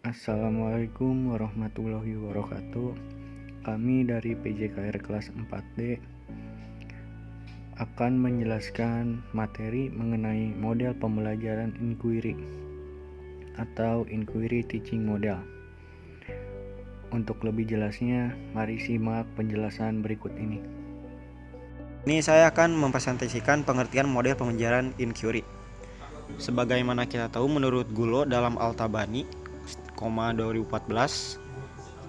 Assalamualaikum warahmatullahi wabarakatuh. Kami dari PJKR kelas 4D akan menjelaskan materi mengenai model pembelajaran inquiry atau inquiry teaching model. Untuk lebih jelasnya, mari simak penjelasan berikut ini. Ini saya akan mempresentasikan pengertian model pembelajaran inquiry. Sebagaimana kita tahu, menurut Gulo dalam Al-Tabani, 2014.278,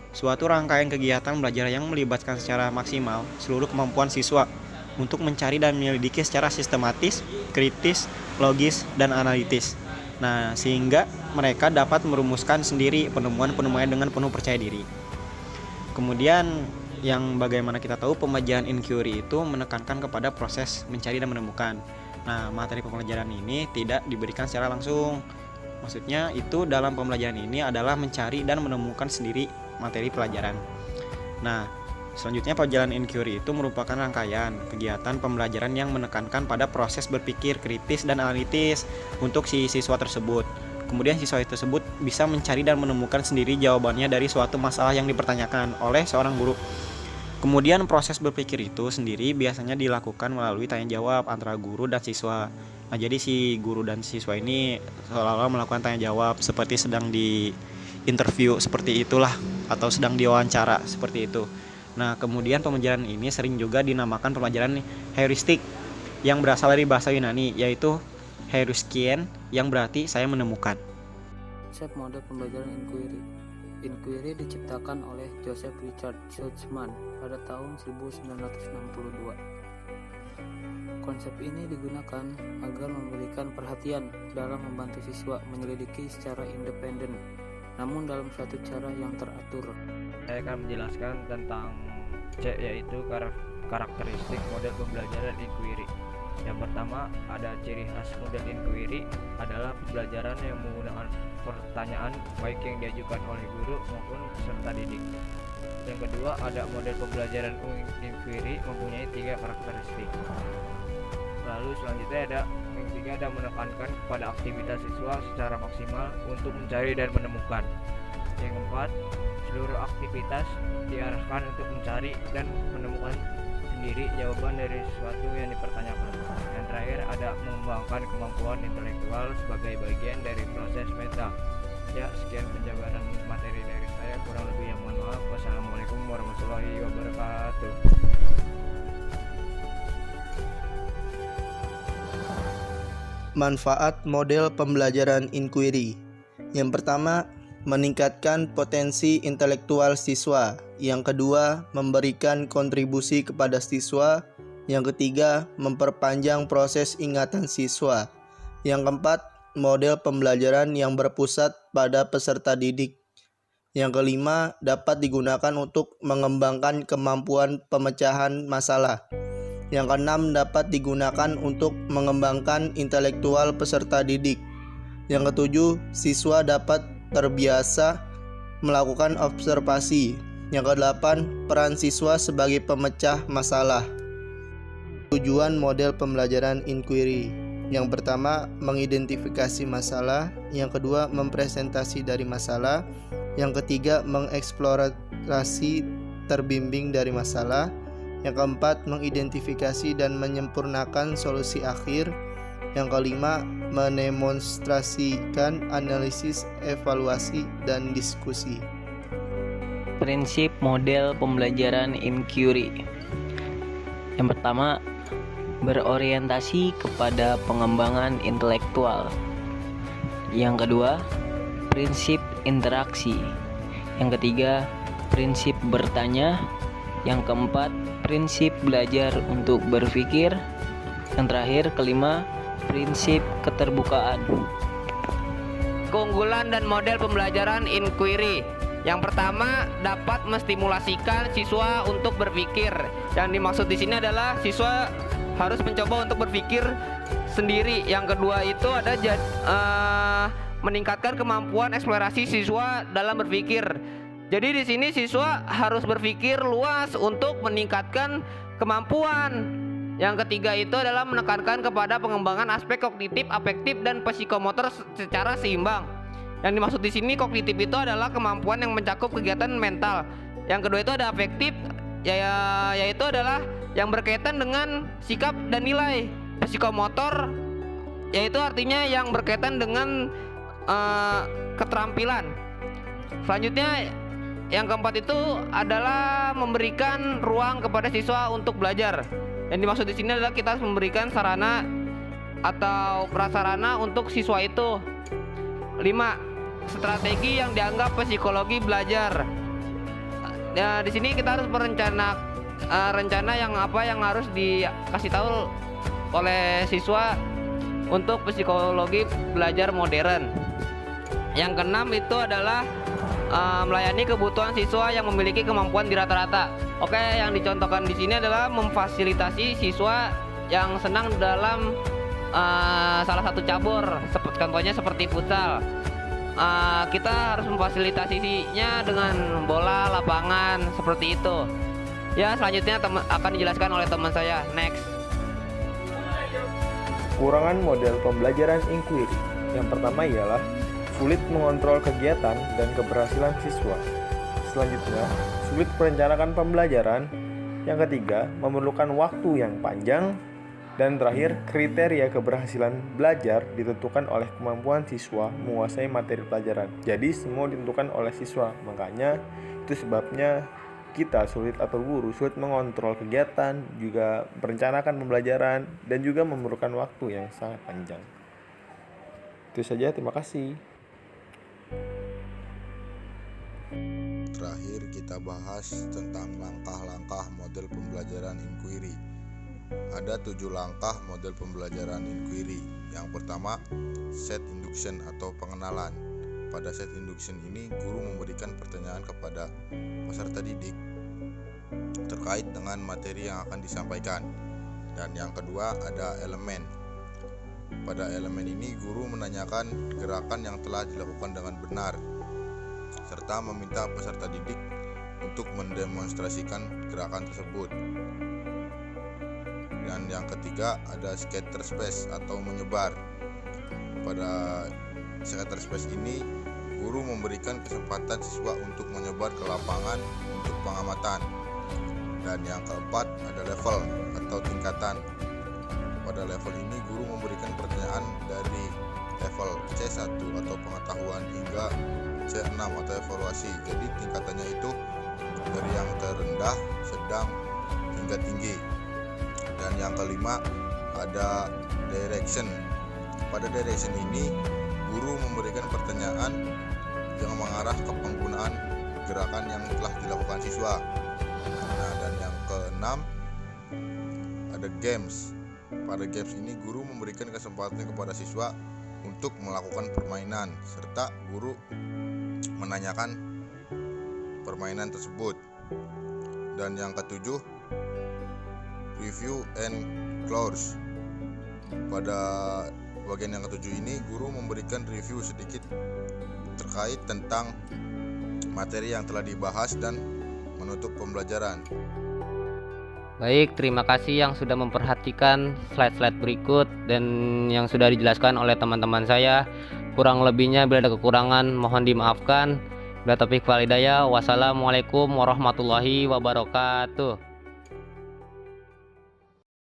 suatu rangkaian kegiatan belajar yang melibatkan secara maksimal seluruh kemampuan siswa untuk mencari dan menyelidiki secara sistematis, kritis, logis, dan analitis. Nah, sehingga mereka dapat merumuskan sendiri penemuan-penemuan dengan penuh percaya diri. Kemudian, yang bagaimana kita tahu, pembelajaran inquiry itu menekankan kepada proses mencari dan menemukan. Nah, materi pembelajaran ini tidak diberikan secara langsung. Maksudnya itu dalam pembelajaran ini adalah mencari dan menemukan sendiri materi pelajaran. Nah, selanjutnya pembelajaran inquiry itu merupakan rangkaian kegiatan pembelajaran yang menekankan pada proses berpikir kritis dan analitis untuk si siswa tersebut. Kemudian siswa tersebut bisa mencari dan menemukan sendiri jawabannya dari suatu masalah yang dipertanyakan oleh seorang guru. Kemudian proses berpikir itu sendiri biasanya dilakukan melalui tanya jawab antara guru dan siswa. Nah, jadi si guru dan siswa ini seolah-olah melakukan tanya jawab seperti sedang di interview seperti itulah, atau sedang diwawancara seperti itu. Nah, kemudian pembelajaran ini sering juga dinamakan pembelajaran heuristik yang berasal dari bahasa Yunani, yaitu heuriskein yang berarti saya menemukan. Konsep model pembelajaran inquiry. Inquiry diciptakan oleh Joseph Richard Schultzman pada tahun 1962. Konsep ini digunakan agar memberikan perhatian dalam membantu siswa menyelidiki secara independen, namun dalam suatu cara yang teratur. Saya akan menjelaskan tentang C, yaitu karakteristik model pembelajaran inquiry. Yang pertama, ada ciri khas model inquiry adalah pembelajaran yang menggunakan pertanyaan baik yang diajukan oleh guru maupun peserta didik. Yang kedua, ada model pembelajaran inquiry mempunyai 3 karakteristik. Lalu selanjutnya yang ketiga ada menekankan kepada aktivitas siswa secara maksimal untuk mencari dan menemukan. Yang keempat, seluruh aktivitas diarahkan untuk mencari dan menemukan sendiri jawaban dari sesuatu yang dipertanyakan. Yang terakhir, ada mengembangkan kemampuan intelektual sebagai bagian dari proses meta. Ya, sekian penjabaran materi dari saya, kurang lebih yang mohon maaf. Wassalamualaikum warahmatullahi wabarakatuh. Manfaat model pembelajaran inquiry. Yang pertama, meningkatkan potensi intelektual siswa. Yang kedua, memberikan kontribusi kepada siswa. Yang ketiga, memperpanjang proses ingatan siswa. Yang keempat, model pembelajaran yang berpusat pada peserta didik. Yang kelima, dapat digunakan untuk mengembangkan kemampuan pemecahan masalah. Yang keenam, dapat digunakan untuk mengembangkan intelektual peserta didik. Yang ketujuh, siswa dapat terbiasa melakukan observasi. Yang kedelapan, peran siswa sebagai pemecah masalah. Tujuan model pembelajaran inquiry. Yang pertama, mengidentifikasi masalah. Yang kedua, mempresentasi dari masalah. Yang ketiga, mengeksplorasi terbimbing dari masalah. Yang keempat, mengidentifikasi dan menyempurnakan solusi akhir. Yang kelima, mendemonstrasikan analisis, evaluasi, dan diskusi. Prinsip model pembelajaran inquiry. Yang pertama, berorientasi kepada pengembangan intelektual. Yang kedua, prinsip interaksi. Yang ketiga, prinsip bertanya. Yang keempat, prinsip belajar untuk berpikir. Yang terakhir, kelima, prinsip keterbukaan. Keunggulan dan model pembelajaran inquiry. Yang pertama, dapat menstimulasikan siswa untuk berpikir. Yang dimaksud di sini adalah siswa harus mencoba untuk berpikir sendiri. Yang kedua itu ada meningkatkan kemampuan eksplorasi siswa dalam berpikir. Jadi di sini siswa harus berpikir luas untuk meningkatkan kemampuan. Yang ketiga itu adalah menekankan kepada pengembangan aspek kognitif, afektif, dan psikomotor secara seimbang. Yang dimaksud di sini kognitif itu adalah kemampuan yang mencakup kegiatan mental. Yang kedua itu ada afektif, yaitu adalah yang berkaitan dengan sikap dan nilai. Psikomotor yaitu artinya yang berkaitan dengan keterampilan. Selanjutnya yang keempat itu adalah memberikan ruang kepada siswa untuk belajar. Yang dimaksud di sini adalah kita harus memberikan sarana atau prasarana untuk siswa itu. 5. Strategi yang dianggap psikologi belajar. Ya, di sini kita harus rencana yang harus dikasih tahu oleh siswa untuk psikologi belajar modern. Yang keenam itu adalah melayani kebutuhan siswa yang memiliki kemampuan di rata-rata. Oke, yang dicontohkan di sini adalah memfasilitasi siswa yang senang dalam salah satu cabur, contohnya seperti futsal. Kita harus memfasilitasinya dengan bola, lapangan, seperti itu. Ya, selanjutnya akan dijelaskan oleh teman saya. Next. Kekurangan model pembelajaran inquiry. Yang pertama ialah sulit mengontrol kegiatan dan keberhasilan siswa. Selanjutnya, sulit merencanakan pembelajaran. Yang ketiga, memerlukan waktu yang panjang. Dan terakhir, kriteria keberhasilan belajar ditentukan oleh kemampuan siswa menguasai materi pelajaran. Jadi semua ditentukan oleh siswa. Makanya itu sebabnya kita atau guru sulit mengontrol kegiatan, juga merencanakan pembelajaran, dan juga memerlukan waktu yang sangat panjang. Itu saja, terima kasih. Terakhir kita bahas tentang langkah-langkah model pembelajaran inquiry. Ada 7 langkah model pembelajaran inquiry. Yang pertama, set induction atau pengenalan. Pada set induction ini, guru memberikan pertanyaan kepada peserta didik terkait dengan materi yang akan disampaikan. Dan yang kedua, ada elemen. Pada elemen ini, guru menanyakan gerakan yang telah dilakukan dengan benar, serta meminta peserta didik untuk mendemonstrasikan gerakan tersebut. Dan yang ketiga, ada scatter space atau menyebar. Pada scatter space ini, guru memberikan kesempatan siswa untuk menyebar ke lapangan untuk pengamatan. Dan yang keempat, ada level atau tingkatan. Pada level ini, guru memberikan pertanyaan dari level C1 atau pengetahuan hingga C6 atau evaluasi. Jadi tingkatannya itu dari yang terendah, sedang, hingga tinggi. Dan yang kelima, ada direction. Pada direction ini, guru memberikan pertanyaan yang mengarah ke penggunaan gerakan yang telah dilakukan siswa. Nah, dan yang keenam, ada games. Pada games ini, guru memberikan kesempatan kepada siswa untuk melakukan permainan, serta guru menanyakan permainan tersebut. Dan yang ketujuh, review and close. Pada bagian yang ketujuh ini, guru memberikan review sedikit terkait tentang materi yang telah dibahas dan menutup pembelajaran. Baik, terima kasih yang sudah memperhatikan slide-slide berikut dan yang sudah dijelaskan oleh teman-teman saya. Kurang lebihnya bila ada kekurangan mohon dimaafkan. Bila taufiq wal hidayah, wassalamualaikum warahmatullahi wabarakatuh.